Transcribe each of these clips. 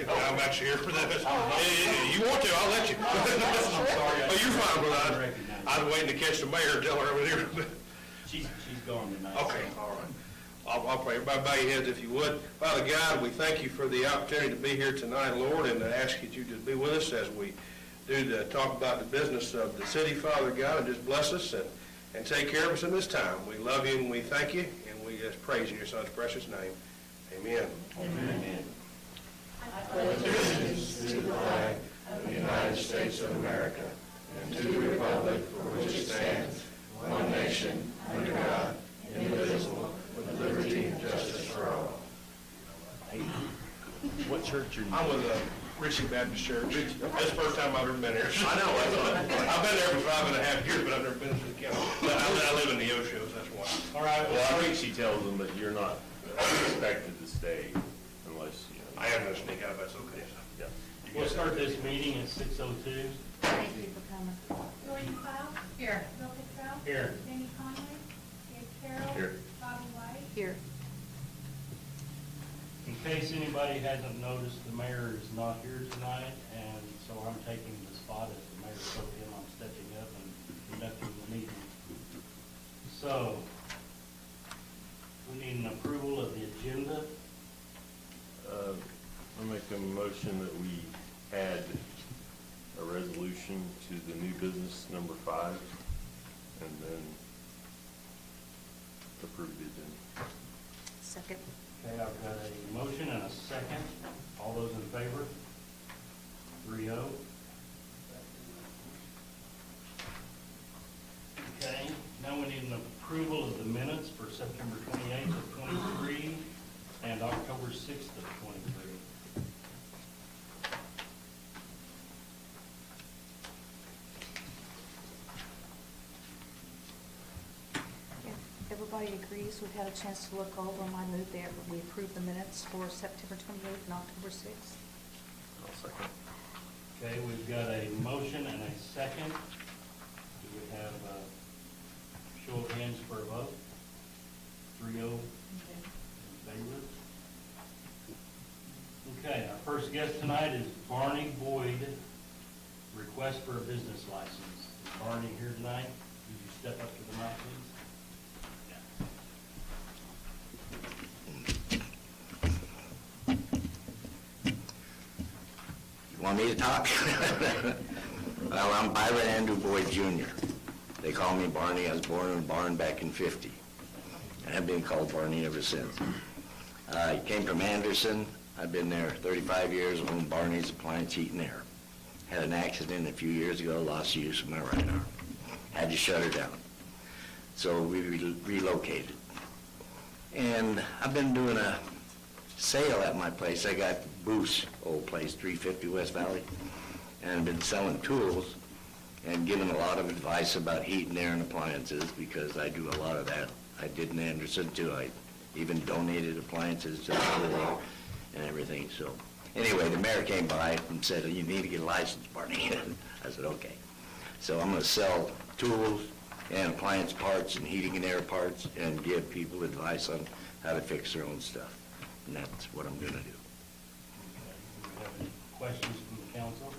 I'm actually here for that. You want to, I'll let you. I'm sorry. Oh, you're fine, brother. I was waiting to catch the mayor and tell her over here. She's gone tonight. Okay, all right. I'll pray. Everybody bow your heads if you would. Father God, we thank you for the opportunity to be here tonight, Lord, and to ask you to be with us as we do talk about the business of the city, Father God, and just bless us and take care of us in this time. We love you and we thank you, and we just praise you in your son's precious name. Amen. Amen. I pledge allegiance to the flag of the United States of America and to the republic for which it stands, one nation, under God, indivisible, with liberty and justice for all. What church are you? I'm with Ritchie Baptist Church. That's the first time I've ever been here. I know. I've been there for 5.5 years, but I've never been to the county. But I live in the Oshos, that's why. All right, Well, I think she tells them that you're not expected to stay unless, you know. I am going to sneak out, that's okay. Yeah. we'll start this meeting at 6:02. Thank you for coming. Jordan Cloud. Here. Bill Fitzgerald. Here. Jamie Conway. Dave Carroll. Here. Bobby White. Here. In case anybody hasn't noticed, the mayor is not here tonight, and so I'm taking the spot as the mayor pro tem. I'm stepping up and conducting the meeting. So, we need an approval of the agenda. I make a motion that we add a resolution to the new business number 5 and then approve the agenda. Second. Okay, I've got a motion and a second. All those in favor? 3-0. Okay, now we need an approval of the minutes for September 28th of 23 and October 6th of 23. If everybody agrees, we've had a chance to look over them. I move that we approve the minutes for September 28th and October 6th. I'll second. Okay, we've got a motion and a second. Do we have a show of hands for a vote? 3-0 in favor. Okay, our first guest tonight is Barney Boyd, request for a business license. Is Barney here tonight? Would you step up to the mic, please? You want me to talk? Well, I'm Byron Andrew Boyd Jr. They call me Barney. I was born in a barn back in '50. And I've been called Barney ever since. I came from Anderson. I've been there 35 years, owned Barney's Appliance Heat and Air. Had an accident a few years ago, lost the use of my right arm. Had to shut her down. So we relocated. And I've been doing a sale at my place. I got Booth's old place, 350 West Valley, and I've been selling tools and giving a lot of advice about heat and air and appliances because I do a lot of that. I did in Anderson too. I even donated appliances to the poor and everything. So anyway, the mayor came by and said, you need to get a license, Barney. I said, okay. So I'm going to sell tools and appliance parts and heating and air parts and give people advice on how to fix their own stuff. And that's what I'm going to do. Do we have any questions from the council?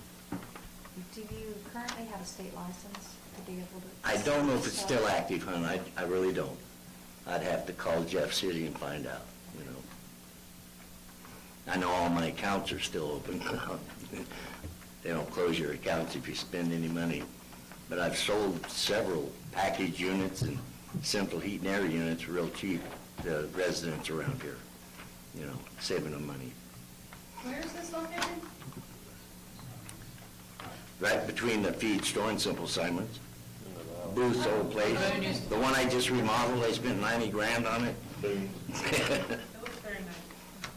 Do you currently have a state license to be able to? I don't know if it's still active, hon. I really don't. I'd have to call Jeff City and find out, you know. I know all my accounts are still open. They don't close your accounts if you spend any money. But I've sold several package units and simple heat and air units real cheap to residents around here, you know, saving them money. Where is this located? Right between the feed store and Simple Simon's. Booth's old place. The one I just remodeled, I spent 90 grand on it. Boom. It looks very nice.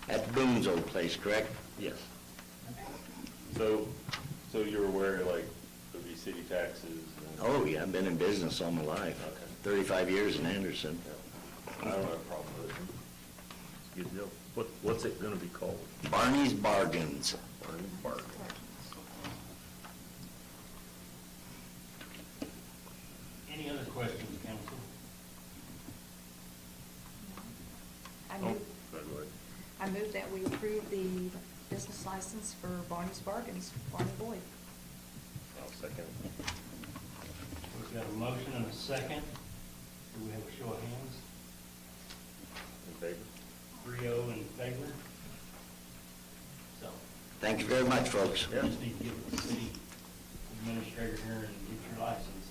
That's Boone's old place, correct? Yes. So you're aware, like, there'll be city taxes and... Oh, yeah, I've been in business all my life. Okay. 35 years in Anderson. I don't have a problem with it. Good deal. What's it gonna be called? Barney's Bargains. Barney Bargain. Any other questions, council? I Oh, move, go ahead. I move that we approve the business license for Barney's Bargains, Barney Boyd. I'll second. We've got a motion and a second. Do we have a show of hands? In favor? 3-0 in favor. So, Thank you very much, folks. you just need to give the city administrator here and get your license.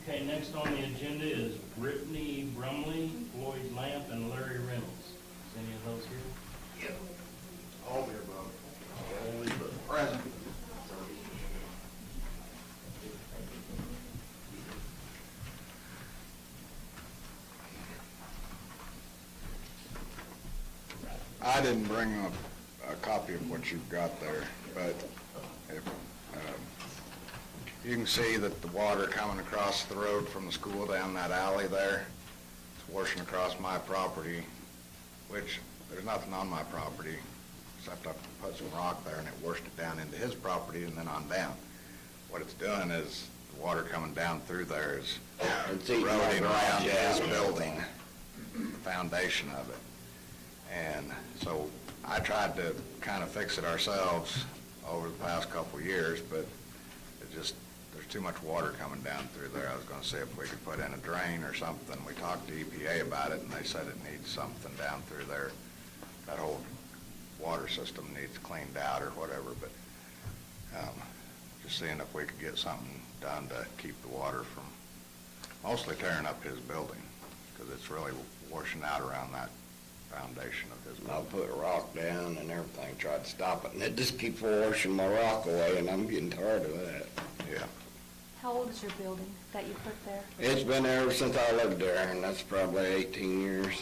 Okay, next on the agenda is Brittany Brumley, Floyd Lamp, and Larry Reynolds. Is any of those here? All the above. All the above. Present. I didn't bring a copy of what you've got there, but if, you can see that the water coming across the road from the school down that alley there, it's washing across my property, which there's nothing on my property, except I put some rock there and it washed it down into his property and then on down. What it's doing is, the water coming down through there is It's eating eroding my around garage his out. building, the foundation of it. And so I tried to kind of fix it ourselves over the past couple of years, but it just, there's too much water coming down through there. I was gonna see if we could put in a drain or something. We talked to EPA about it, and they said it needs something down through there. That whole water system needs cleaned out or whatever, but, just seeing if we could get something done to keep the water from mostly tearing up his building, because it's really washing out around that foundation of his I'll building. put rock down and everything, tried to stop it, and it just keeps washing my rock away, and I'm getting tired of that. Yeah. How old is your building that you put there? It's been there ever since I lived there, and that's probably 18 years.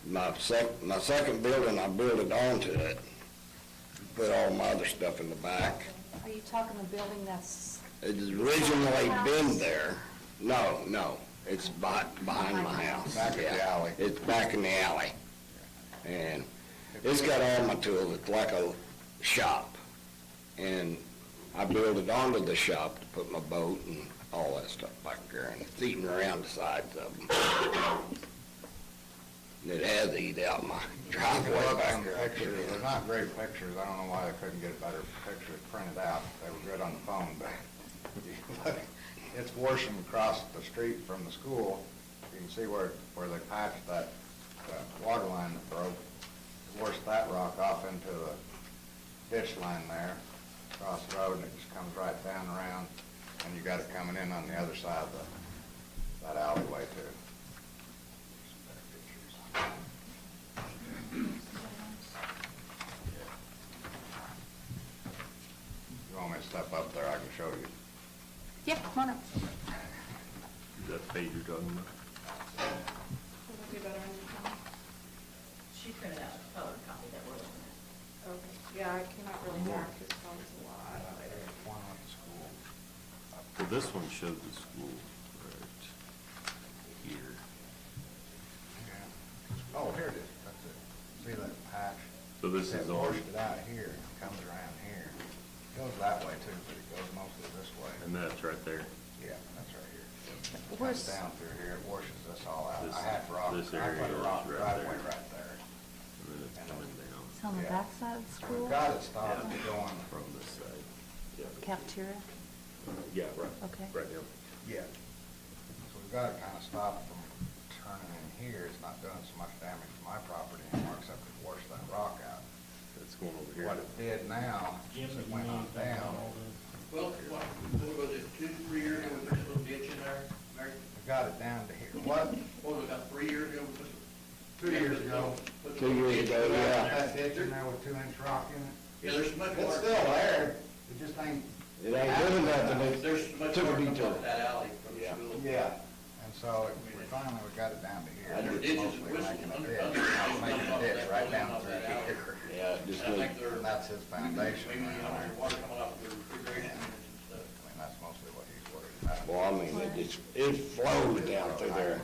My second building, I built it onto it, put all my other stuff in the back. Are you talking the building that's, It's originally been there. No, it's behind my house. Back in the Yeah. alley. It's back in the alley. And it's got all my tools, it's like a shop. And I built it onto the shop to put my boat and all that stuff back there, and it's eating around the sides of them. And it has eat out my driveway Look back on the there. pictures, they're not great pictures, I don't know why they couldn't get better pictures printed out, they were good on the phone, but it's washing across the street from the school, you can see where they patched that water line that broke, washed that rock off into the ditch line there, across the road, and it just comes right down around, and you got it coming in on the other side of that alleyway too. You want me to step up there, I can show you. yeah, come on up. Is that the page you're talking about? She printed out a color copy that we're looking at. Okay, yeah, I came out really dark, this phone's a lot. One went to school. So this one showed the school right here. Yeah. Oh, here it is, that's it. See that patch? So this It is on, washed it out here, and comes around here. Goes that way too, but it goes mostly this way. and that's right there. Yeah, that's right here. Comes Where's, down through here, it washes this all out. This- I had rock, I this put area a rock is right driveway there. right there. And then it's coming down it's on the Yeah. back side of the school? We've got it stopped going, from this side. Cafeteria? Yeah, right. Okay. Right now. yeah. So we've got it kind of stopped from turning in here. It's not doing so much damage to my property anymore, except it washed that rock out. It's going over here. What it did now, Jim, is do it you went know on anything about down. all this? Well, what was it, 2-3 years ago, we put a little ditch in there, Mary? We got it down to here. What? What was it, about 3 years ago, we put? 2 years ago. Put a 2 little years ditch ago, in there. yeah. That ditch in there with 2-inch rock in it? Yeah, there's much It's water. still there. It just ain't. It ain't doing nothing, it's There's much took a water comes detour. off that alley from the Yeah. school. Yeah. And so we finally, we got it down to here. And there's It's ditches, mostly whistles, making a under, ditch. under, It's making a ditch right down off through that alley. here. Yeah, it just And I need, think they're, And that's his foundation. maybe, you know, right there's there. water coming off the refrigeration units and stuff. I mean, that's mostly what he's worried about. well, I mean, it flows down through there,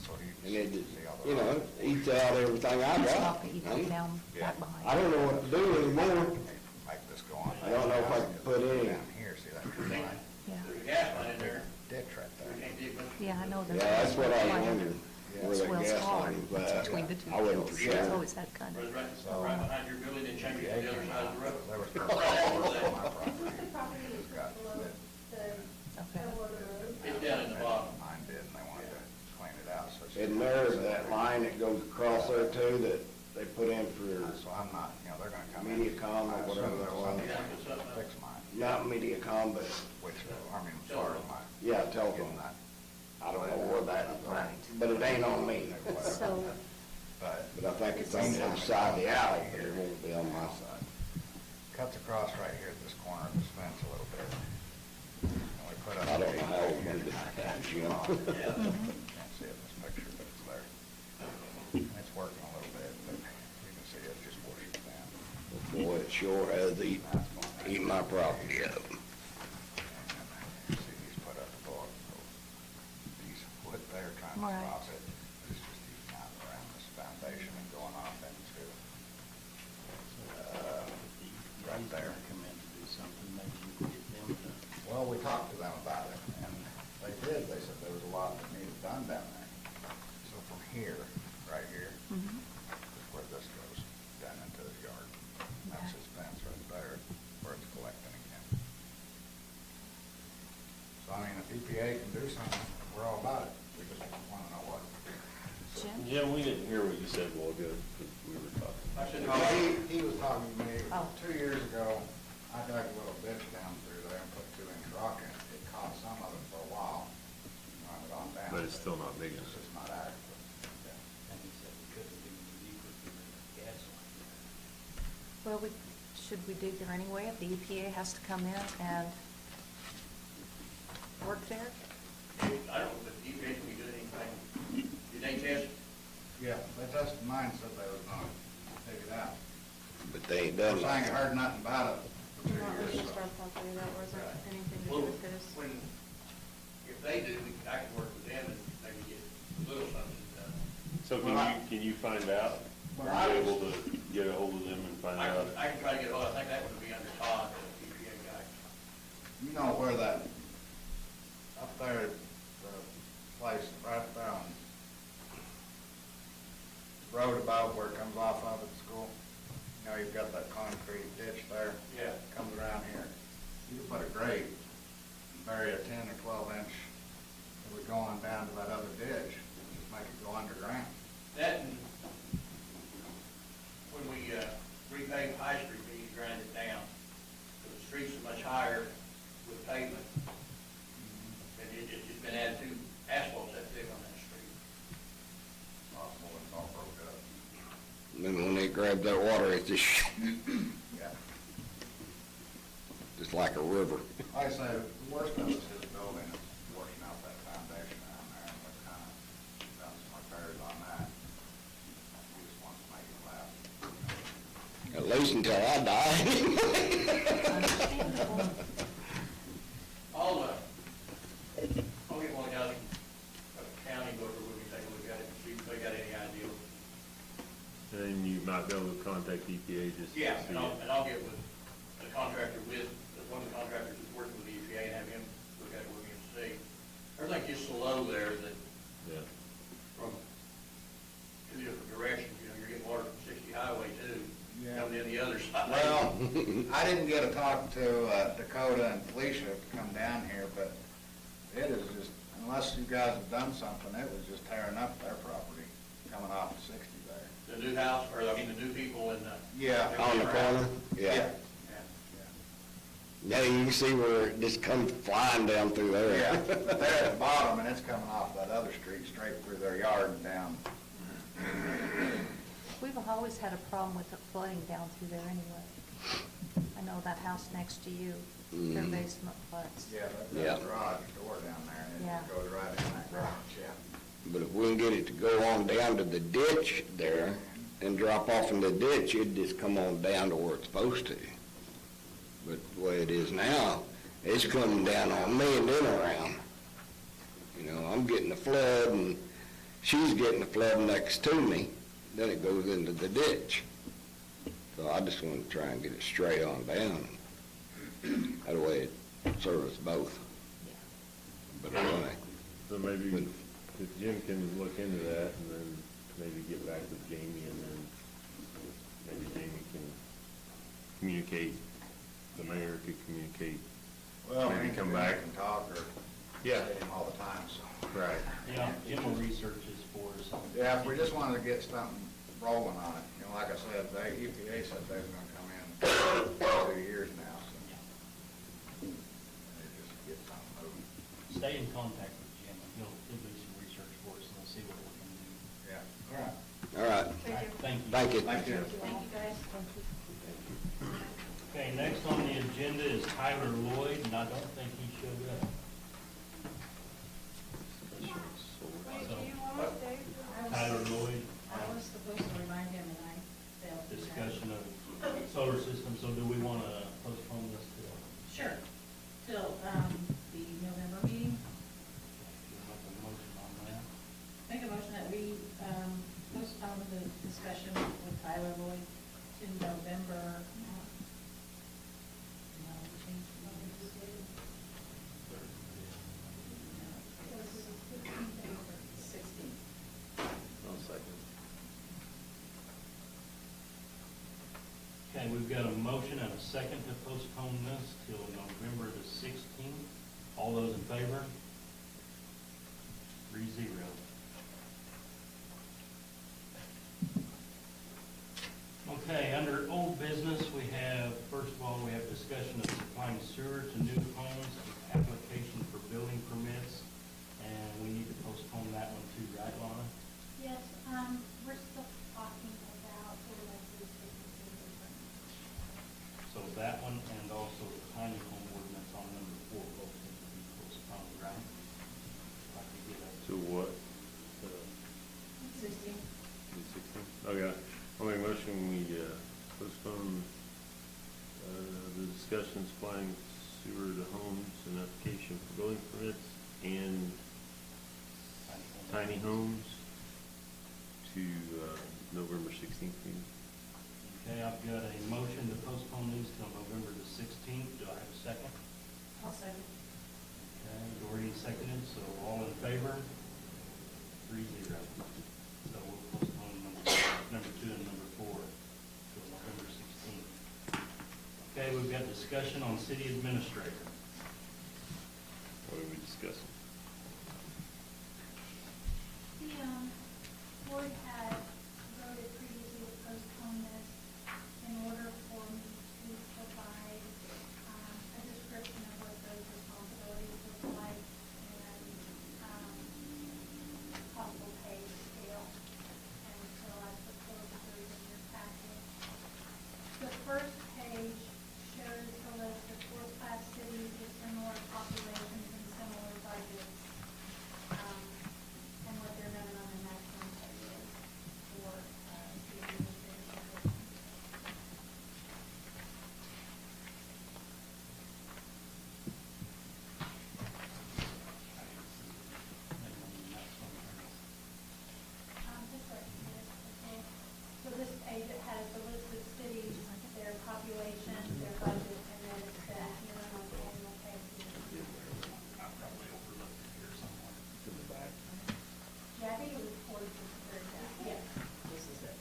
So he and it just, see all the you know, rock. eats out everything I It's got. not that you put down Yeah. back behind. I don't know what to do anymore. Make this go on. I don't know if I can put any. Down here, see that tree line? Yeah. There's a gas line in there, Ditch right we there. can't dig much Yeah, I know Yeah, there's. that's what I was wondering, where that Wells gas Farm, line was it's at. between the two I wasn't hills. for It's sure. always had kind But of. it's right behind your building, then change it to the other side of the road. There was Right property there. on my property. The property is below the, Okay. below the road. It's down in the bottom. Mine did, and they wanted to clean it out, so. Isn't there that line that goes across there too, that they put in for So I'm not, they're gonna come in. Mediacom or whatever that was? Yeah, put something up. Fix mine, Not Mediacom, but, which, as far as mine. yeah, telephone. I don't know where that, but it ain't on me. So, But But I think it's on the other side of the alley, but it won't be on my side. cuts across right here at this corner of this fence a little bit. And we put up. I don't know how old it is, Jim. Can't see it in this picture, but it's there. And it's working a little bit, but you can see it just washes down. Boy, it sure has eaten my property up. And see, he's put up a block, so he's put there trying to Right. stop it. It's just eating out around this foundation and going off into, right there. Come in to do something, maybe you can get them to. Well, we talked to them about it, and they did, they said there was a lot that needed done down there. So from here, right here, mhm. is where this goes, down into the yard. That's his fence right there, where it's collecting again. So I mean, if EPA can do something, we're all about it, we just wanna know what. Jim? Jim, we didn't hear what you said a while ago, because we were talking. I said, No, he was talking to me, Oh. 2 years ago, I dug a little ditch down through there and put 2-inch rock in it. It caught some of it for a while, run it on down. But it's still not big It's enough. just not adequate. And he said we couldn't do the deeper through the gas line. Well, should we dig there anyway if the EPA has to come in and work there? I don't know if EPA can do anything. Did they test? Yeah, they tested mine, said they was gonna take it out. But they ain't Of done course, I ain't nothing. heard nothing about it for 2 Not years, against so. our property, that wasn't Right. anything to do Well, with this. when, if they do, I can work with them and maybe get a little something done. So can you find out? Well, Are I you was- able to get a hold of them and find out? I can try to get a hold, I think that would be under Todd, the EPA guy. You know where that, up there, the place right there on the road above where it comes off of at school? You know, you've got that concrete ditch there. Yeah. Comes around here. You could put a grate, and bury a 10 or 12 inch, it would go on down to that other ditch, just make it go underground. That and when we repaved High Street, we need to grind it down. The streets are much higher with pavement. And it's just been added to asphalt that big on that street. Possible it's all broke up. Then when they grab that water, it's just, Yeah. just like a river. Like I say, the worst of it is his building is washing out that foundation down there, and we've kind of done some repairs on that. He just wants to make it last. At least until I die. Understandable. I'll get one guy from the county, go over, we can take a look at it and see if they got any idea. And you might be able to contact EPA just to see Yeah, it. and I'll get with the contractor one of the contractors that's working with the EPA and have him look at it with me and see. Everything's just so low there that Yeah. from two different directions, you're getting water from 60 Highway too, Yeah. coming in the other side. Well, I didn't get to talk to Dakota and Felicia to come down here, but it is just, unless you guys have done something, it was just tearing up their property, coming off of 60 there. The new house, or I mean, the new people in the. Yeah. On the corner? Yeah. Yeah. Yeah, you can see where it just comes flying down through there. Yeah, but they're at the bottom, and it's coming off that other street, straight through their yard and down. We've always had a problem with the flooding down through there anyway. I know that house next to you, their basement floods. Yeah, Yeah. that's the garage door down there, and it Yeah. just goes right in that garage, yeah. But if we can get it to go on down to the ditch there and drop off in the ditch, it'd just come on down to where it's supposed to. But the way it is now, it's coming down on me and then around. You know, I'm getting the flood and she's getting the flood next to me, then it goes into the ditch. So I just want to try and get it straight on down. That way it serves both. But anyway, The maybe if Jim can look into that and then maybe get back with Jamie and then maybe Jamie can communicate, the mayor could communicate. Well, Maybe we come back. can talk or Yeah. see him all the time, so. Right. Yeah, Jim will research this for us. Yeah, if we just wanted to get something rolling on it, you know, like I said, the EPA said they was gonna come in 2 years now, so. They just get something moving. Stay in contact with Jim, and he'll do some research for us, and we'll see what we can do. Yeah, all right. All right, Thank you. thank you. Thank you. Thank you, guys. Okay, next on the agenda is Tyler Lloyd, and I don't think he showed up. Tyler Lloyd, I was supposed to remind him and I failed. to do that. discussion of solar system, so do we want to postpone this till? Sure, till, the November meeting. Do you want a motion on that? Make a motion that we, postpone the discussion with Tyler Lloyd to November. No, change the November date. No, it was 16th. I'll second. Okay, we've got a motion and a second to postpone this till November the 16th. All those in favor? 3-0. Okay, under old business, we have, first of all, we have discussion of supplying sewer to new homes, application for building permits, and we need to postpone that one too, right, Lana? Yes, we're still talking about the legislative different. So that one and also the tiny home ordinance on number 4 both need to be postponed, right? Like we did up To what? 16th. 16? Okay, I'll make a motion, we postpone the discussion supplying sewer to homes and application for building permits and tiny homes to November 16th meeting. Okay, I've got a motion to postpone these till November the 16th. Do I have a second? I'll second. Okay, Doreen seconded, so all in favor? 3-0. So we'll postpone number 2 and number 4 till November 16th. Okay, we've got discussion on city administrator. What are we discussing? The, board had voted previously to postpone this in order for me to provide, a description of what those responsibilities look like and, possible pay scale. And so I proposed those in your packet. The first page shows a list of world-class cities with similar populations and similar budgets, and what their minimum and maximum pay is for, the administrative position. Just like this, okay. So this page, it has a list of cities, their population, their budget, and then it's the minimum annual pay. I probably overlooked it here somewhere. In the back. Yeah, I think it was towards the third, yeah. This is it.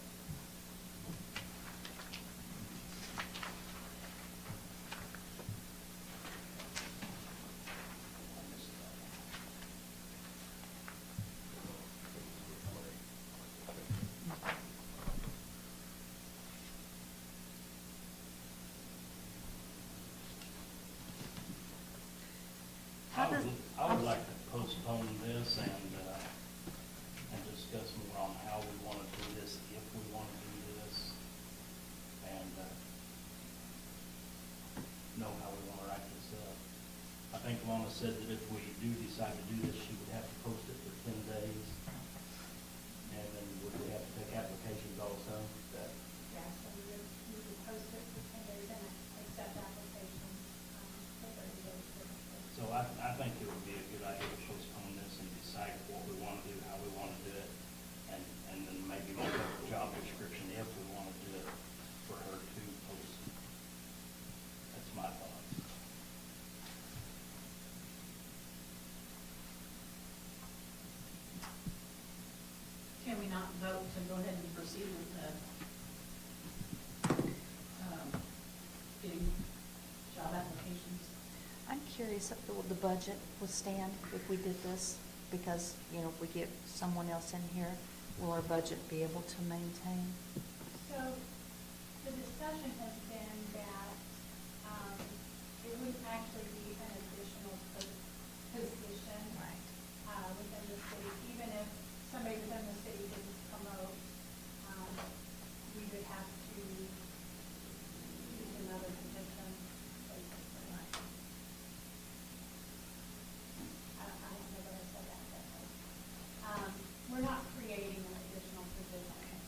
I would like to postpone this and discuss more on how we want to do this, if we want to do this, and know how we want to write this up. I think Lana said that if we do decide to do this, she would have to post it for 10 days. And then would we have to take applications also? That, Yeah, so we would post it for 10 days and accept applications, for 30 days. so I think it would be a good idea to postpone this and decide what we want to do, how we want to do it, and then maybe make up a job description if we want to do it for her to post. That's my thoughts. to go ahead and proceed with getting job applications. I'm curious if the budget would stand if we did this, because, you know, if we get someone else in here, will our budget be able to maintain? So the discussion has been that it wouldn't actually be an additional position within the city. Even if somebody within the city didn't promote, we would have to use another position, basically. I don't know that I said that correctly. We're not creating an additional position,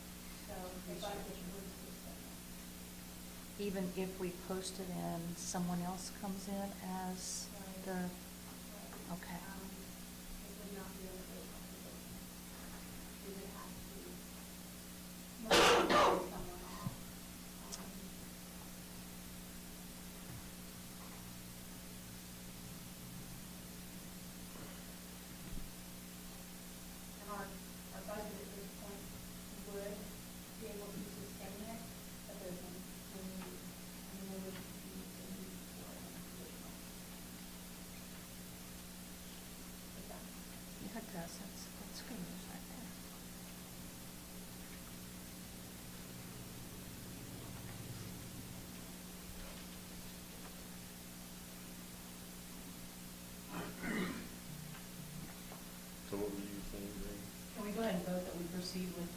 so the budget would be separate. Even if we post it and someone else comes in as the, okay. It would not be an additional position. We would have to move someone off. And our budget at this point would be able to sustain it, but there's a need, there would be a need for an additional. Yeah, it does, that's good news right there. So what were you saying, Ray? Can we go ahead and vote that we proceed with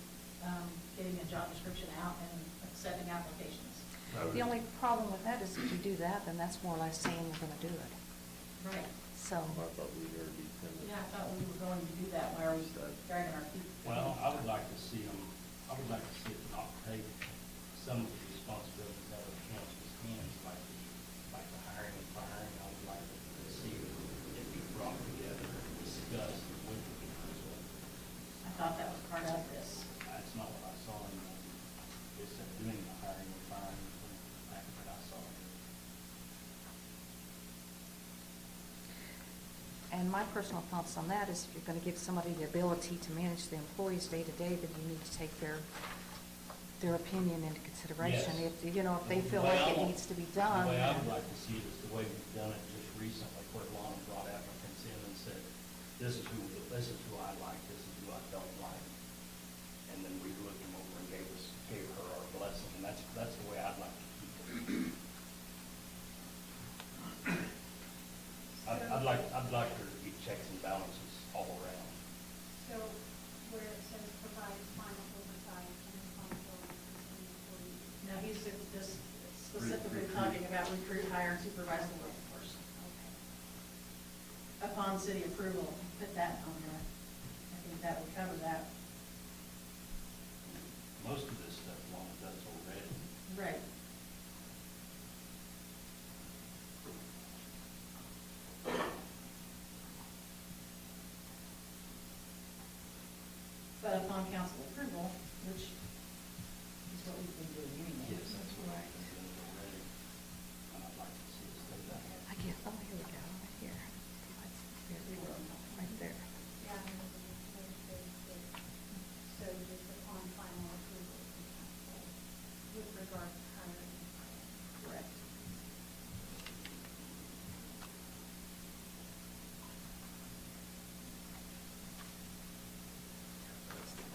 getting a job description out and accepting applications? The only problem with that is if you do that, then that's more or less saying we're gonna do it. Right. So, I thought we already kind of. Yeah, I thought we were going to do that. Why are we dragging our feet? Well, I would like to see them, I would like to see it not take some of the responsibilities out of the council's hands, like the hiring and firing. I would like to see it be brought together and discussed with the council. I thought that was part of this. That's not what I saw in this, doing the hiring and firing, that I saw. and my personal thoughts on that is if you're gonna give somebody the ability to manage the employees day to day, then you need to take their opinion into consideration. Yes. If, you know, if they feel The way like I it want- needs to be done. The way I then- would like to see it is the way we've done it just recently, where Lana brought applicants in and said, this is who I like, this is who I don't like. And then we looked them over and gave her our blessing, and that's the way I'd like to keep it. I'd like there to be checks and balances all around. So where it says provides final oversight and responsibility for city employees. Now, he's just specifically talking about recruit, hire, and supervise the workforce. Upon city approval, put that on there. I think that would cover that. Most of this stuff Lana does already. Right. But upon council approval, which is what we've been doing anyway. Yes, that's what I've been doing already. And I'd like to see us do that. I get, oh, here we go, right here. Right there. Yeah, and there's so just upon final approval of the council with regard to hiring. Correct.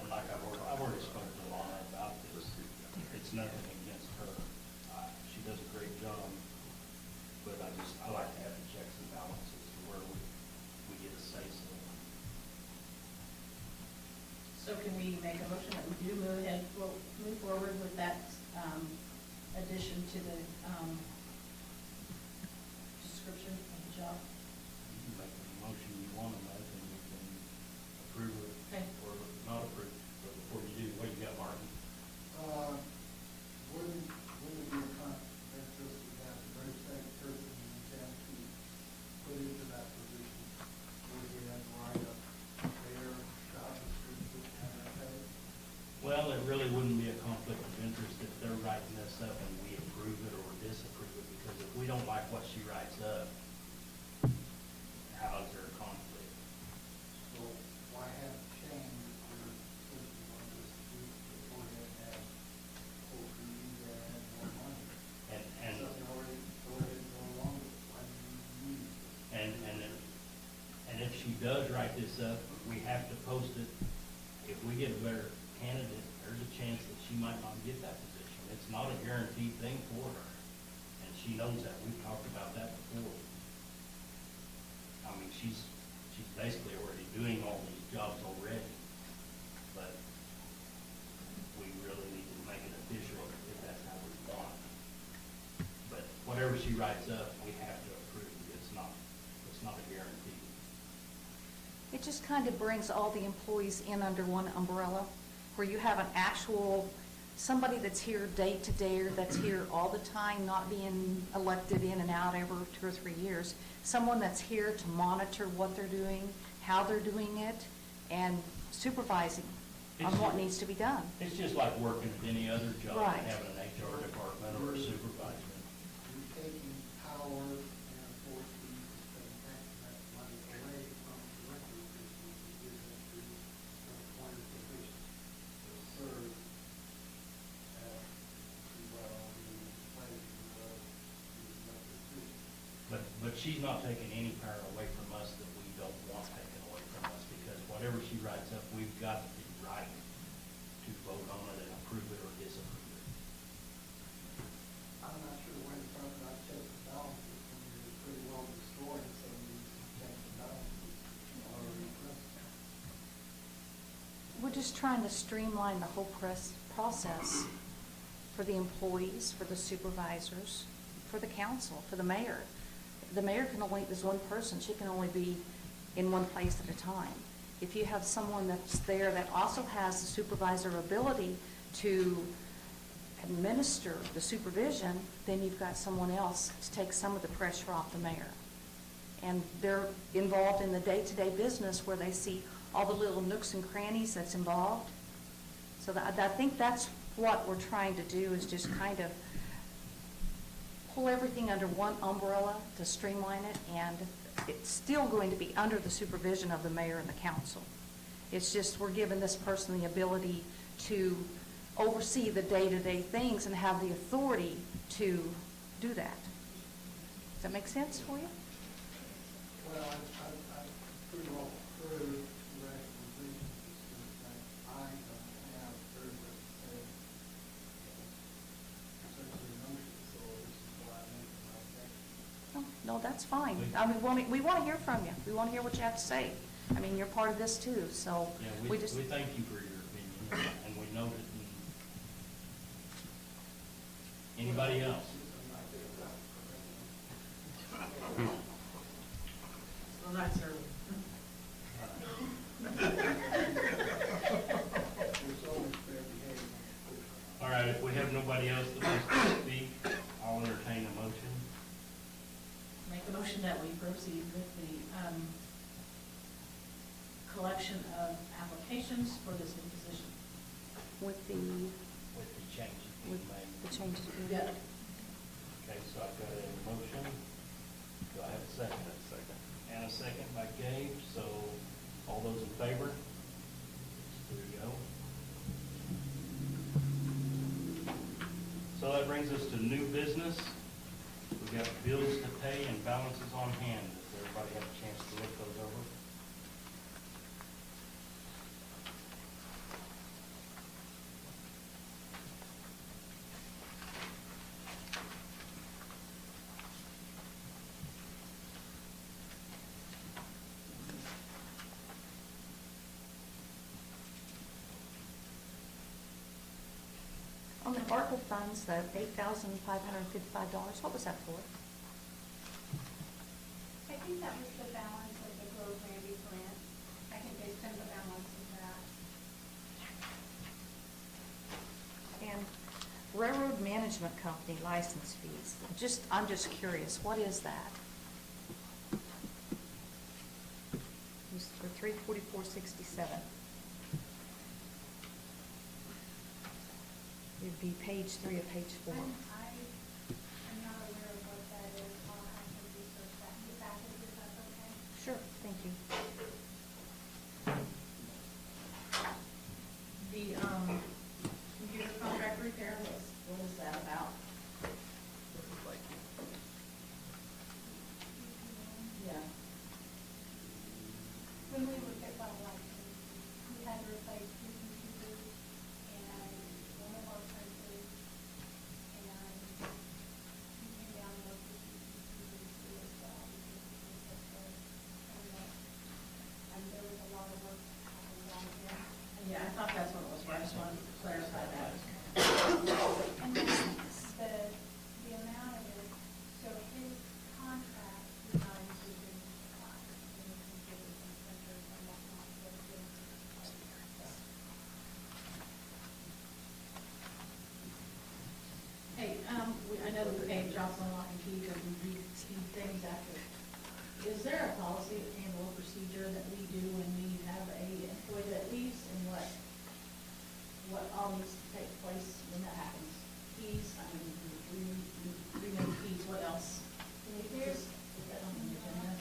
And like I've already spoken to Lana about this. It's nothing against her. She does a great job, but I like to have the checks and balances to where we get a say so. So can we make a motion that we do move ahead, we'll move forward with that addition to the description of the job? You can make the motion you want to make, and we can approve it Okay. or not approve. But before you do, what you got, Martin? Wouldn't it be a conflict of interest to have the very same person you intend to put into that position? Would we have to write up their job description and their pay? Well, it really wouldn't be a conflict of interest if they're writing this up and we approve it or disapprove it, because if we don't like what she writes up, she does write this up, we have to post it. If we get a better candidate, there's a chance that she might not get that position. It's not a guaranteed thing for her, and she knows that. We've talked about that before. I mean, she's basically already doing all these jobs already, but we really need to make it official if that's how we want. But whatever she writes up, we have to approve. It's not a guarantee. It just kind of brings all the employees in under one umbrella, where you have an actual, somebody that's here day to day, or that's here all the time, not being elected in and out every 2 or 3 years. Someone that's here to monitor what they're doing, how they're doing it, and supervising on what needs to be done. It's just like working at any other job, Right. having an HR department or a supervisor. You're taking power and authority and taking that money away from elected officials and giving it to appointed officials to serve as well in the place of the elected officials. But she's not taking any power away from us that we don't want taken away from us, because whatever she writes up, we've got the right to vote on it and approve it or disapprove it. I'm not sure when it's talking about checks and balances, when you're pretty well destroying some of these checks and balances already present. We're just trying to streamline the whole process for the employees, for the supervisors, for the council, for the mayor. The mayor can only, is one person, she can only be in one place at a time. If you have someone that's there that also has the supervisor ability to administer the supervision, then you've got someone else to take some of the pressure off the mayor. And they're involved in the day-to-day business where they see all the little nooks and crannies that's involved. So I think that's what we're trying to do, is just kind of pull everything under one umbrella to streamline it, and it's still going to be under the supervision of the mayor and the council. It's just we're giving this person the ability to oversee the day-to-day things and have the authority to do that. Does that make sense for you? Well, I pretty well heard the recommendations, that I don't have very much to say essentially notion, so this is why I make my objection. No, that's fine. I mean, we want to hear from you. We want to hear what you have to say. I mean, you're part of this too, so Yeah, we we just, thank you for your opinion, and we note it. Anybody else? Well, not sir. All right, if we have nobody else that wants to speak, I'll entertain a motion. Make a motion that we proceed with the collection of applications for this new position. with the With the changes being made. changes. Yeah. Okay, so I've got a motion. Do I have a second? Second. And a second by Gabe, so all those in favor? There we go. So that brings us to new business. We've got bills to pay and balances on hand. Does everybody have a chance to look those over? On the ARPA funds, the $8,555, what was that for? I think that was the balance of the Grove Randy grant. I think they spent the balance of that. And Railroad Management Company license fees. I'm just curious, what is that? It's for $344.67. It'd be page 3 of page 4. I'm not aware of what that is. I'll have to research that and get back to you if that's okay. Sure, thank you. The computer contract repair, what is that about? Yeah. Yeah, I thought that's what it was, but I just wanted to clarify that. And then the amount of it, so his contract is not included in the supply. It is included in printers and whatnot, but it didn't include the Hey, I know that we paid Johnson Lock and Key to review things after. Is there a policy and or procedure that we do when we have a employee that leaves and what all needs to take place when that happens? Keys, I mean, remove keys, what else? Can we There's- put that on the agenda?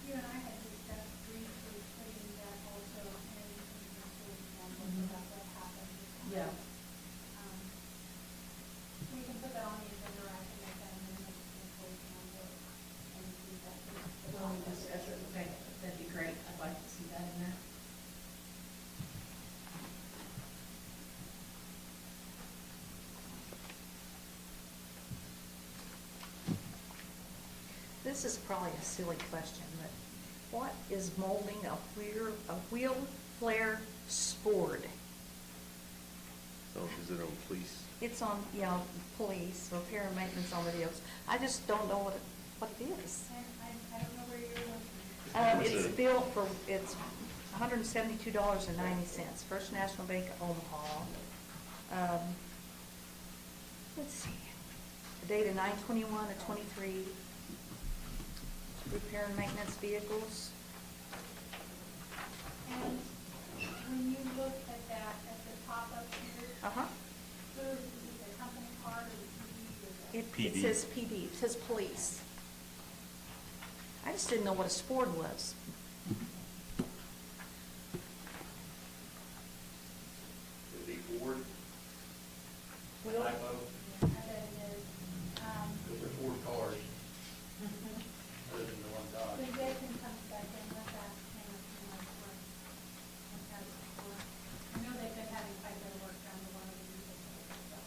You and I had discussed briefly putting that also in the employee handbook about what happened. Yeah. We can put that on the agenda, or I can make that amendment to the employee handbook and do that. When we discuss it, okay, that'd be great. I'd like to see that in there. This is probably a silly question, but what is molding a wheel flare sport? So is it on police? It's on, police, repair and maintenance on radios. I just don't know what it is. And I don't know where you're looking. What's It's it? billed for, it's $172.90, First National Bank of Omaha. Let's see, the date of 9/21/23, repair and maintenance vehicles. And when you look at that, at the top up here, Uh-huh. who is the company card or the PD or the? It PD. says PD, it says police. I just didn't know what a sport was. Would it be Ford? Well- Typo? I bet it is. Because they're Ford cars, other than the one Dodge. When Jason comes back in, let's ask him if he knows what that's for. I know they've been having quite a bit of work on the one of the vehicles, so.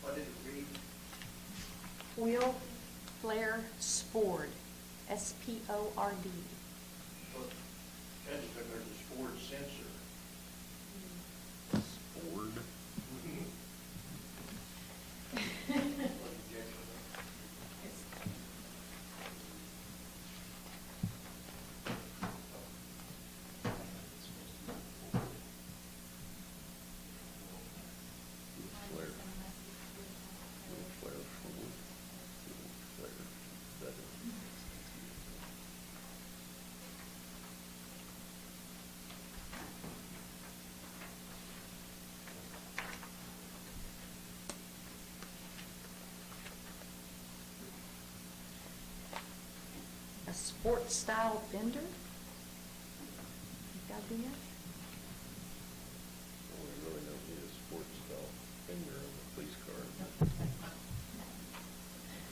What did it read? Wheel flare sport, S-P-O-R-D. Well, Judge took there's a Ford sensor. Ford? What objection? Flare. Flare Ford. Flare. Is that it? A sports style fender? Got the Well, we really don't need a sports style finger on the police car.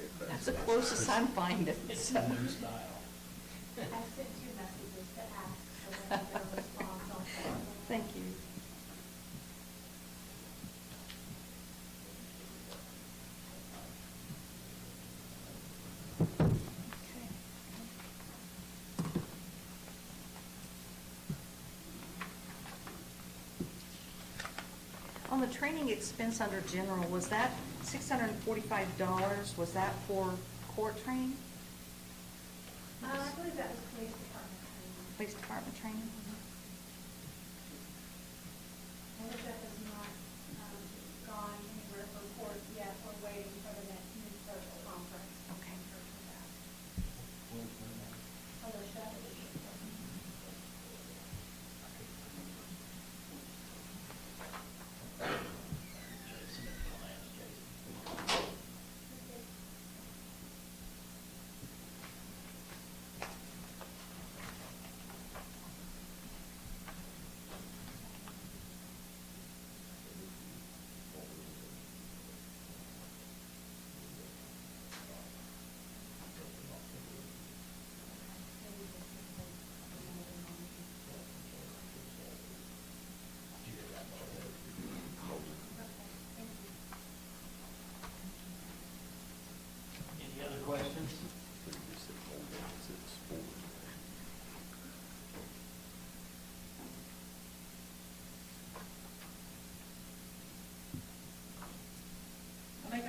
If That's the closest I'm finding, It's so. a new style. I sent two messages to ask, so when I get a response, I'll send them. Thank you. Okay. On the training expense under general, was that $645, was that for court training? I believe that was police department training. Police department training? Elizabeth has not gone anywhere for court yet. We're waiting for the next new social conference. Okay. Alicia.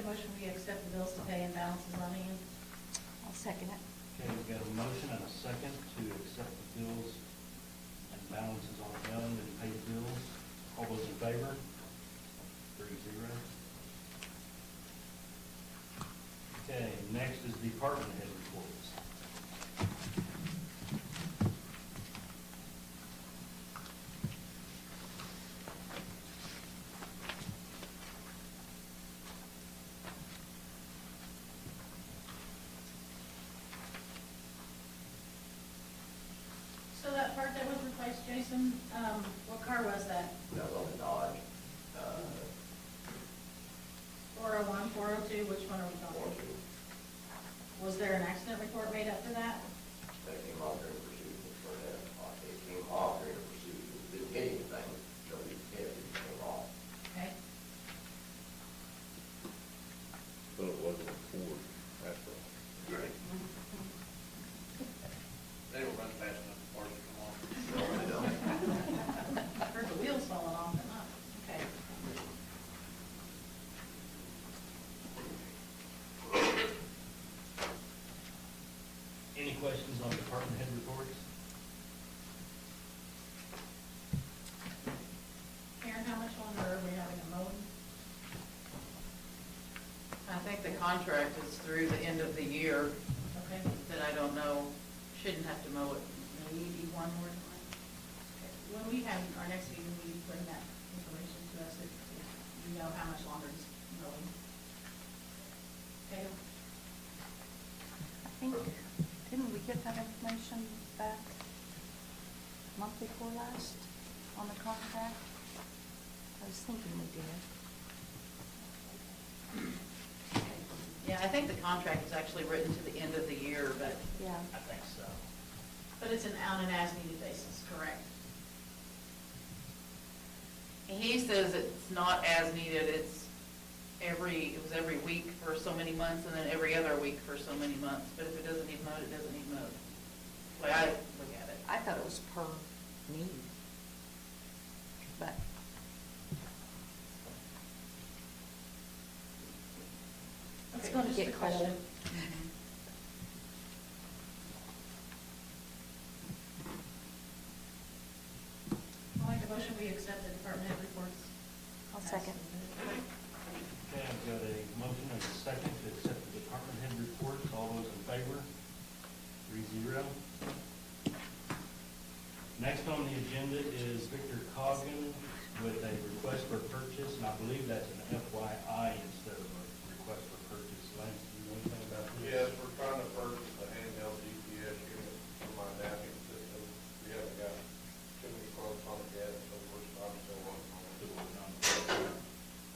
motion, we accept the bills to pay and balances on hand. I'll second it. Okay, we've got a motion and a second to accept the bills and balances on hand and pay the bills. All those in favor? 3-0. Okay, next is department head reports. So that part that was replaced, Jason, what car was that? That was on the Dodge, 401, 402, which one are we talking? Was there an accident report made up for that? that came off during pursuit, for that, it came off during pursuit, it didn't hit anything, so it hit, it came off. Okay. So it wasn't a Ford after all. Right. They don't run fast enough for parts to come off. I heard the wheels falling off, but not, okay. Any questions on department head reports? Karen, how much longer are we having a mowing? I think the contract is through the end of the year, Okay. that I don't know, shouldn't have to mow it maybe one more time. Okay. When we have our next meeting, will you bring that information to us if you know how much longer it's mowing? Okay. I think, didn't we get that information back month before last on the contract? I was thinking we did. Yeah, I think the contract is actually written to the end of the year, but Yeah. I think so. But it's on an as-needed basis, correct? he says it's not as needed, it was every week for so many months, and then every other week for so many months, but if it doesn't need mowed, it doesn't need mowed. The way I look at it. I thought it was per need. But it's Okay, going to just a get cold. question. I'll make a motion, we accept the department head reports. I'll second. Okay, I've got a motion and a second to accept the department head reports. All those in favor? 3-0. Next on the agenda is Victor Coggan with a request for purchase, and I believe that's an FYI instead of a request for purchase. Lance, do you know anything about this? Yes, we're trying to purchase a handheld GPS unit for my mapping system. We haven't got too many quotes on it yet, so I'm still working on it.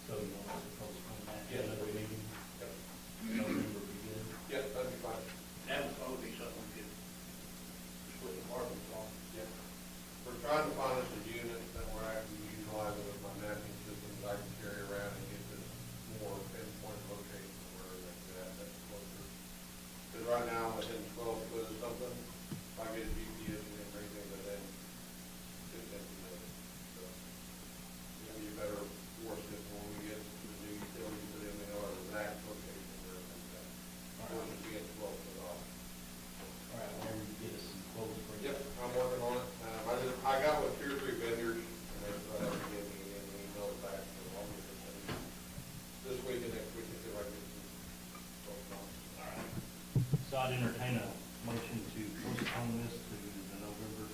So you want us to postpone that? to Yes. Another meeting? Yep. November would be good. Yep, that'd be fine. That would probably be something we could split the marbles on. Yep. We're trying to find us a unit that we're actually utilizing with my mapping systems I can carry around and get this more pinpoint location where that's closer. Because right now I'm within 12 foot of something, if I get a GPS unit or anything, but then it's 50 minutes. So it's gonna be a better force system when we get the new utilities, so then we know our exact location where it's at. Or just be at 12 foot off. All right, whenever you get us some quotes for you. Yep, I'm working on it. I got with 2 or 3 vendors, and they still haven't given me an email back, so I'll get it done this week and next week, and see if I can get some folks on. All right. So I'd entertain a motion to postpone this to the November.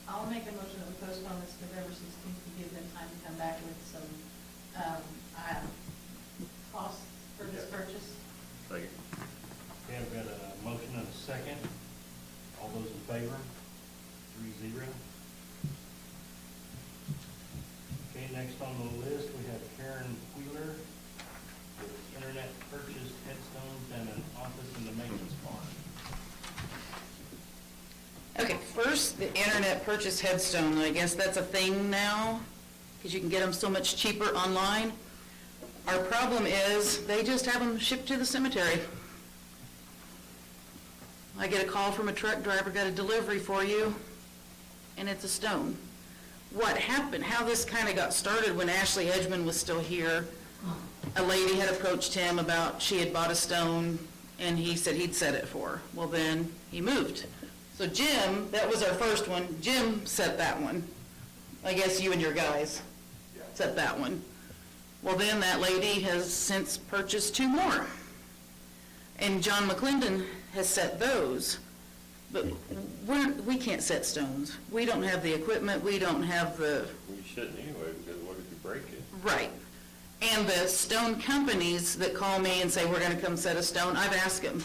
I'll make a motion that we postpone this to November 16th to give them time to come back with some, costs for this purchase. Second. Okay, I've got a motion and a second. All those in favor? 3-0. Okay, next on the list, we have Karen Wheeler with internet purchased headstones and an office in the maintenance barn. Okay, first, the internet purchase headstone, I guess that's a thing now, because you can get them so much cheaper online. Our problem is, they just have them shipped to the cemetery. I get a call from a truck driver, got a delivery for you, and it's a stone. What happened, how this kind of got started when Ashley Edgman was still here, a lady had approached him about, she had bought a stone, and he said he'd set it for her. Well, then, he moved. So Jim, that was our first one, Jim set that one. I guess you and your guys set that one. Well, then, that lady has since purchased 2 more. And John McClendon has set those. But we can't set stones. We don't have the equipment, we don't have the, You shouldn't anyway, because what if you break it? right. And the stone companies that call me and say, we're gonna come set a stone, I've asked them,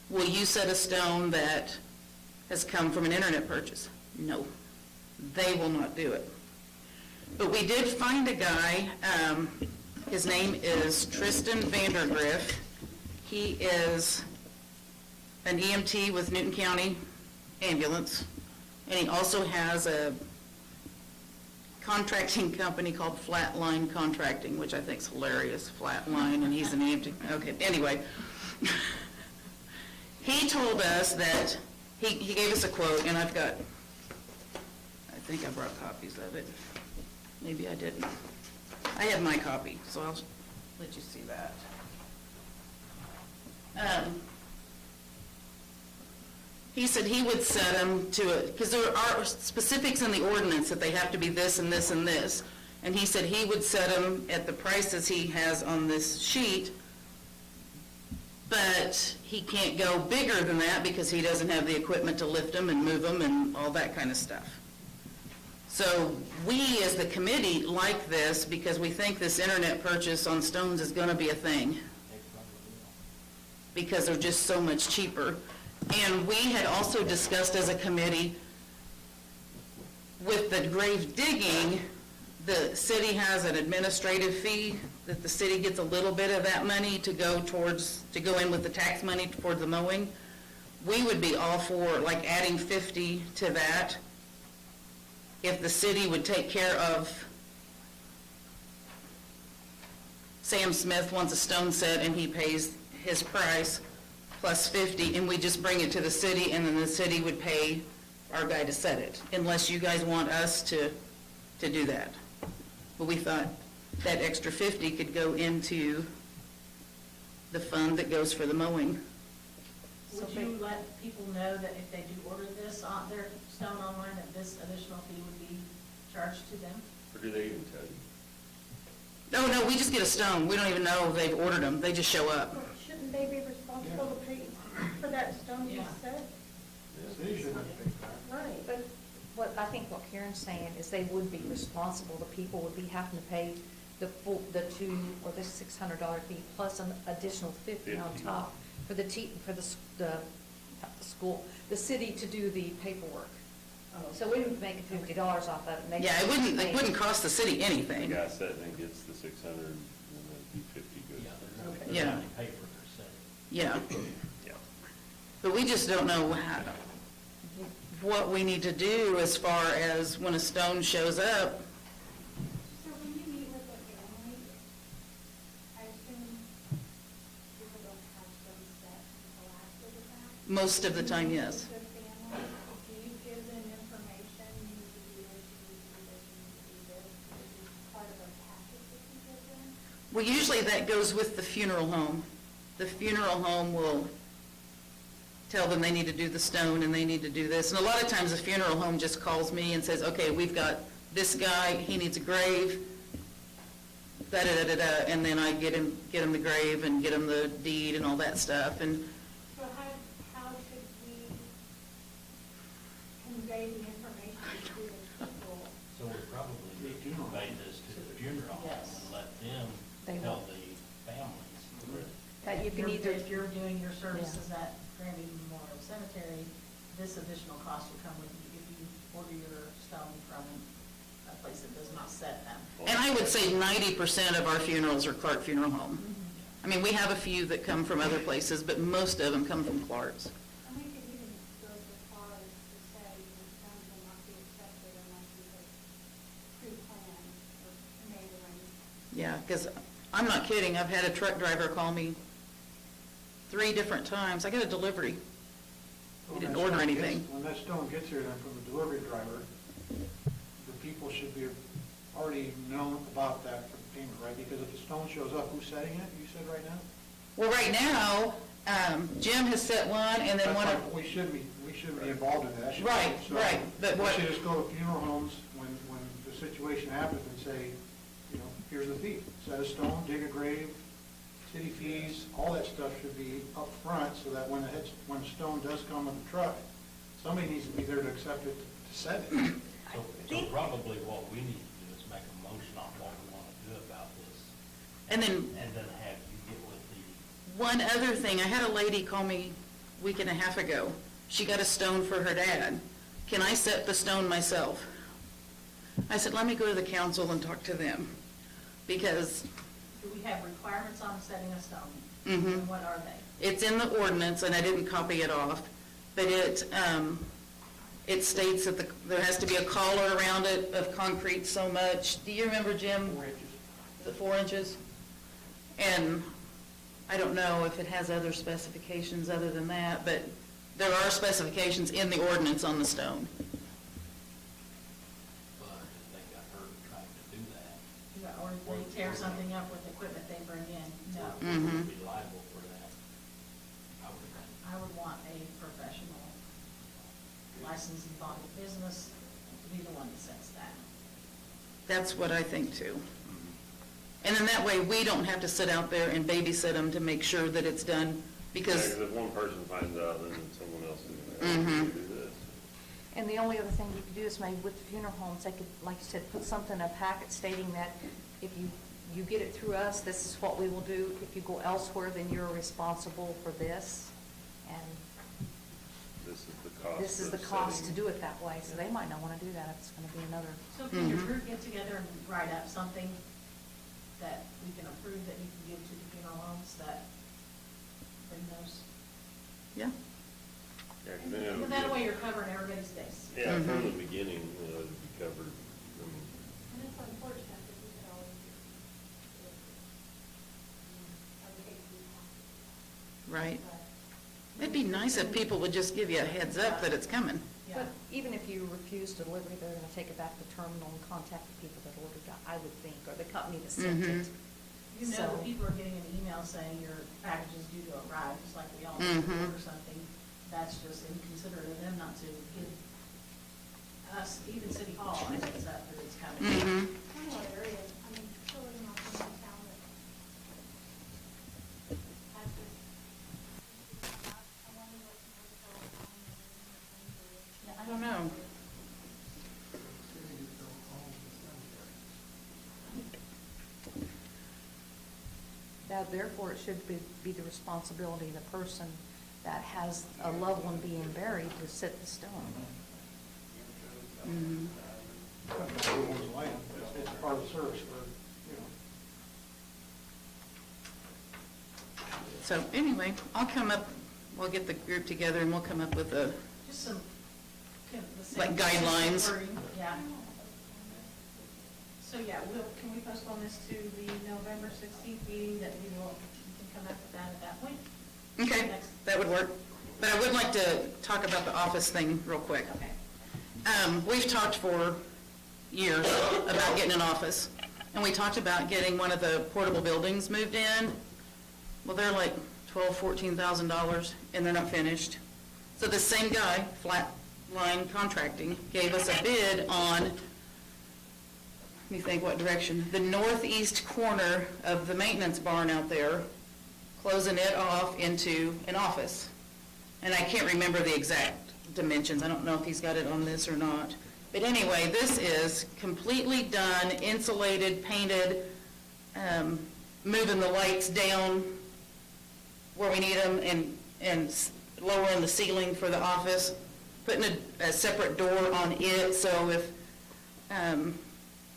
will you set a stone that has come from an internet purchase? No, they will not do it. But we did find a guy, his name is Tristan Vandergriff. He is an EMT with Newton County Ambulance, and he also has a contracting company called Flatline Contracting, which I think is hilarious, Flatline, and he's an EMT. Okay, anyway. He told us that, he gave us a quote, and I've got, I think I brought copies of it. Maybe I didn't. I have my copy, so I'll let you see that. He said he would set them to it, because there are specifics in the ordinance that they have to be this and this and this. And he said he would set them at the prices he has on this sheet, but he can't go bigger than that because he doesn't have the equipment to lift them and move them and all that kind of stuff. So we, as the committee, like this because we think this internet purchase on stones is going to be a thing because they're just so much cheaper. And we had also discussed as a committee, with the grave digging, the city has an administrative fee, that the city gets a little bit of that money to go in with the tax money for the mowing. We would be all for like adding 50 to that if the city would take care of, Sam Smith wants a stone set and he pays his price plus 50, and we just bring it to the city, and then the city would pay our guy to set it, unless you guys want us to do that. But we thought that extra 50 could go into the fund that goes for the mowing. Would you let people know that if they do order this on their stone online, that this additional fee would be charged to them? Or do they even tell you? No, we just get a stone. We don't even know if they've ordered them. They just show up. Shouldn't they be responsible to pay for that stone you Yeah. said? The city shouldn't have to pay that. Right. But I think what Karen's saying is they would be responsible, the people would be having to pay the $200 or the $600 fee plus an additional 50 on 50. top for the school, the city to do the paperwork. So we would make $50 off of it. Yeah, it wouldn't cost the city The anything. guy sitting and gets the 600, and then the 50 goes. They're Yeah. gonna pay for their setting. Yeah. Yeah. But we just don't know what we need to do as far as when a stone shows up. So when you meet with a family, I assume people don't have some set until after the fact? Most of the time, yes. With families, do you give them information, you need to do this, you need to do this, you need to do this? Is this part of a package that you give them? Well, usually that goes with the funeral home. The funeral home will tell them they need to do the stone and they need to do this. And a lot of times the funeral home just calls me and says, okay, we've got this guy, he needs a grave, da-da-da-da-da, and then I get him the grave and get him the deed and all that stuff. And So how should we convey the information to the people? So we probably need to convey this to the funeral home Yes. and let them They tell will. the families. That you If can you're- either, If you're doing your services at Granby Memorial Cemetery, this additional cost will come with you if you order your stone from a place that does not set them. And I would say 90% of our funerals are Clark Funeral Home. I mean, we have a few that come from other places, but most of them come from Clark's. And we could even go so far as to say the stones will not be accepted unless you have pre-planned or made arrangements. Yeah, because I'm not kidding, I've had a truck driver call me 3 different times. I got a delivery. He didn't order anything. When that stone gets here then from the delivery driver, the people should be already known about that payment, right? Because if the stone shows up, who's setting it, you said right now? Well, right now, Jim has set one, and then That's one of, like, we should be involved in that. shouldn't we? Right, So right, but what- We should just go to funeral homes when the situation happens and say, you know, here's the fee. Set a stone, dig a grave, city fees, all that stuff should be up front so that when the stone does come with the truck, somebody needs to be there to accept it, to set it. So probably what we need to do is make a motion on what we want to do about this, and then and then have you get with the, one other thing, I had a lady call me a week and a half ago. She got a stone for her dad. Can I set the stone myself? I said, let me go to the council and talk to them, because Do we have requirements on setting a stone? Mhm. And what are they? it's in the ordinance, and I didn't copy it off, but it states that there has to be a collar around it of concrete so much. Do you remember, Jim? 4 inches. Is it 4 inches? And I don't know if it has other specifications other than that, but there are specifications in the ordinance on the stone. but if they got hurt trying to do that, Or if they tear something up with equipment they bring in? No. Mhm. we'd be liable for that. I would I would want a professional licensed and body business to be the one that sets that. That's what I think too. And then that way, we don't have to sit out there and babysit them to make sure that it's done, because, If one person finds out, then someone else is going to have to do this. And the only other thing you could do is maybe with the funeral homes, they could, like you said, put something in a packet stating that if you get it through us, this is what we will do. If you go elsewhere, then you're responsible for this. And This is the cost. this is the of cost to setting. do it that way, so they might not want to do that if it's going to be another. So can your Mhm. group get together and write up something that we can approve that you can give to the funeral homes that bring those? yeah. Yeah, 'cause then it'll But that be- way you're covering everybody's face. Yeah, from Mhm. the beginning, it'll be covered. I mean, And it's unfortunate that we could always I would hate to do Right. that, It'd be nice if people would just give you a heads up that it's coming. Yeah. But even if you refuse delivery, they're going to take it back to the terminal and contact the people that ordered it, I would think, or the company that sent it. You know, So- that people are getting an email saying your package is due to arrive, just like we all Mhm. order something. That's just inconsiderate of them not to give us, even City Hall, a heads up that it's coming. Mhm. I don't know what areas, I mean, still living off in my town that has this. I wonder what's more going on. I don't know. Cities don't own the cemetery. That therefore, it should be the responsibility of the person that has a loved one being buried to set the stone. Mhm. Everyone's land. It's part of the service for, you know. So anyway, I'll come up, we'll get the group together and we'll come up with a, Just some, the same. Like guidelines. wording, Yeah. So, yeah, can we postpone this to the November 16th meeting, that we can come up with that at that point? okay, that would work. But I would like to talk about the office thing real quick. Okay. We've talked for years about getting an office, and we talked about getting one of the portable buildings moved in. Well, they're like $14,000, and they're not finished. So the same guy, Flatline Contracting, gave us a bid on, let me think what direction, the northeast corner of the maintenance barn out there, closing it off into an office. And I can't remember the exact dimensions. I don't know if he's got it on this or not. But anyway, this is completely done, insulated, painted, moving the lights down where we need them, and lowering the ceiling for the office, putting a separate door on it, so if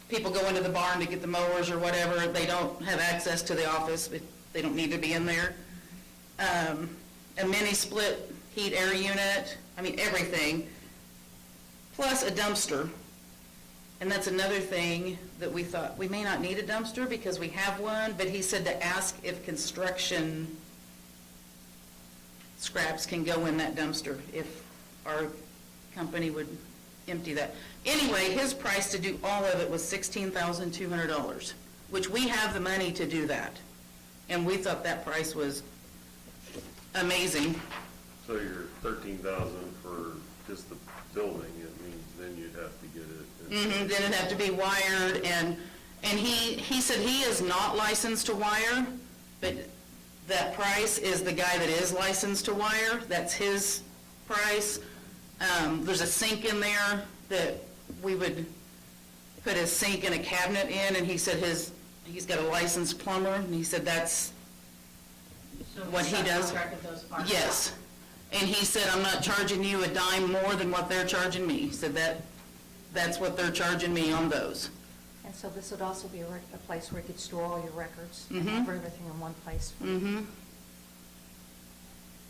people go into the barn to get the mowers or whatever, they don't have access to the office, but they don't need to be in there. A mini split heat air unit, I mean, everything, plus a dumpster. And that's another thing that we thought, we may not need a dumpster because we have one, but he said to ask if construction scraps can go in that dumpster, if our company would empty that. Anyway, his price to do all of it was $16,200. which we have the money to do that. And we thought that price was amazing. So you're 13,000 for just the building, it means then you'd have to get it. Then it'd have to be wired, and he said he is not licensed to wire, but that price is the guy that is licensed to wire, that's his price. There's a sink in there that we would put a sink and a cabinet in, and he said he's got a licensed plumber, and he said that's So what he does. subcontracted those parts? Yes. And he said, I'm not charging you a dime more than what they're charging me. He said that's what they're charging me on those. And so this would also be a place where you could store all your records, Mhm. have everything in one place. Mm-hmm.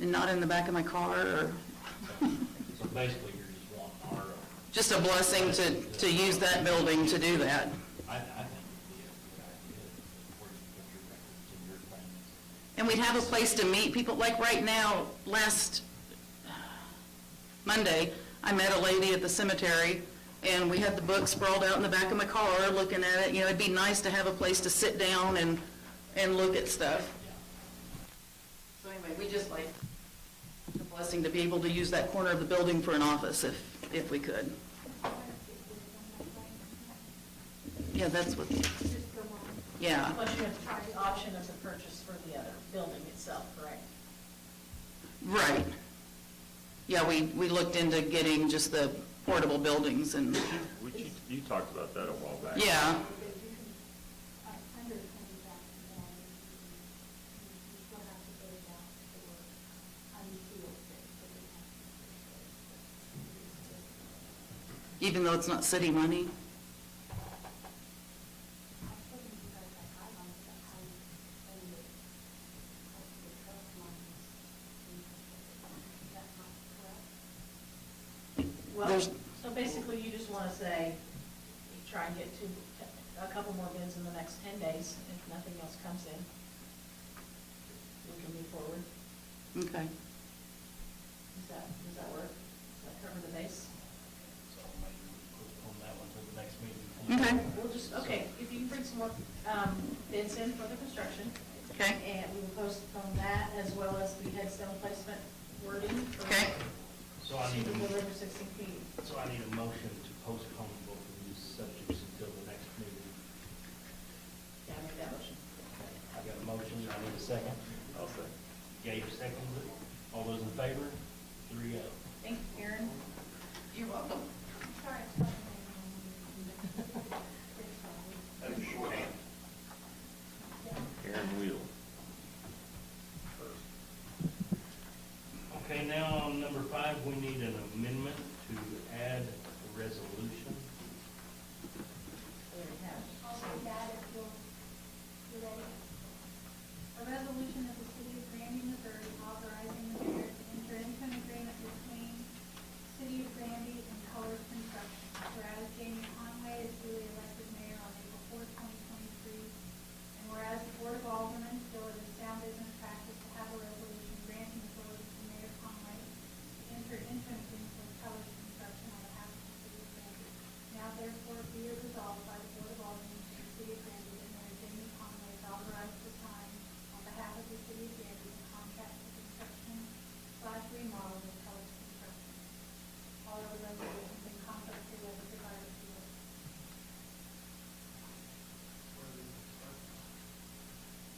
And not in the back of my car, or So basically, you're just wanting our, just a blessing to use that building to do that. I think it'd be a good idea where you put your records and your things. And we'd have a place to meet people, like right now, last Monday, I met a lady at the cemetery, and we had the book sprawled out in the back of my car, looking at it. You know, it'd be nice to have a place to sit down and look at stuff. So anyway, we just like a blessing to be able to use that corner of the building for an office if we could. Yeah, that's what, yeah. Plus you have to try the option of the purchase for the other building itself, correct? Right. Yeah, we looked into getting just the portable buildings and, You talked about that a while back. yeah. Even though it's not city money. Well, There's- so basically you just want to say, you try and get a couple more bids in the next 10 days. If nothing else comes in, we can move forward. Okay. Does that work? Does that cover the base? So maybe we postpone that one till the next meeting. Okay. We'll just, okay, if you can bring some more bids in for the construction, Okay. and we will postpone that as well as the headstone placement wording. for- Okay. So I need To a, deliver 16 feet. so I need a motion to postpone both of these subjects until the next meeting. Yeah, make that motion. I got a motion, I need a second. I'll say. Gabe seconds it. All those in favor? 3-0. Thank you, Aaron. You're welcome. Sorry. That's a shorthand. Aaron Wheel. Okay, now on number 5, we need an amendment to add a resolution. We already have. I'll read that if you're ready. A resolution of the City of Granby, Missouri, authorizing the mayor to enter into an agreement between City of Granby and Colors Construction. Whereas Jamie Conway is duly elected mayor on April 4, 2023, and whereas the Board of Aldermen feel it is sound business practice to have a resolution granting authority to Mayor Conway to enter into an agreement with Colors Construction on behalf of the City of Granby. Now therefore be it resolved by the Board of Aldermen of the City of Granby that Mayor Jamie Conway is authorized to sign on behalf of the City of Granby the contract for construction/remodel with Colors Construction. All other resolutions and contracts hereof provided to us.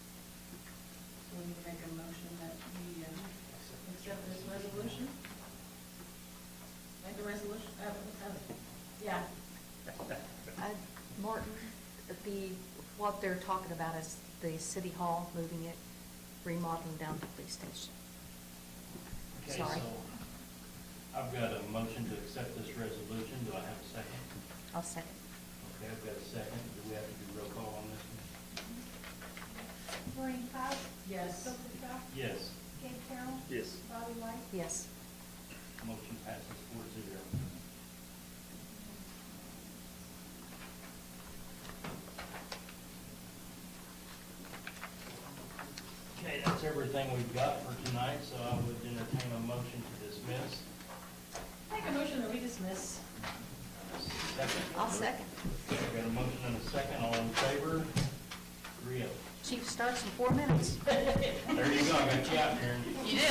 So we need to make a motion that we accept this resolution? Make the resolution, yeah. Martin, what they're talking about is the city hall, moving it, remodeling down the police station. Okay, Sorry. so I've got a motion to accept this resolution. Do I have a second? I'll second. Okay, I've got a second. Do we have to do roll call on this one? Maureen Cloud? Yes. Joseph Shaw? Yes. Gabe Carroll? Yes. Bobby White? Yes. Motion passes 4-0. Okay, that's everything we've got for tonight, so I would entertain a motion to dismiss. Make a motion that we dismiss. Second. I'll second. I've got a motion and a second. All in favor? 3 of them. Chief starts in 4 minutes. There you go, I got you out there. You did.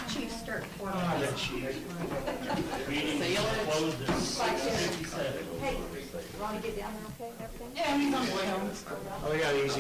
Chief start in 4 Ah, minutes. Meeting See you later. closed at 6:57. Hey, Ronnie, get down there okay, everything? Yeah, he's on the way home. Oh, yeah, easy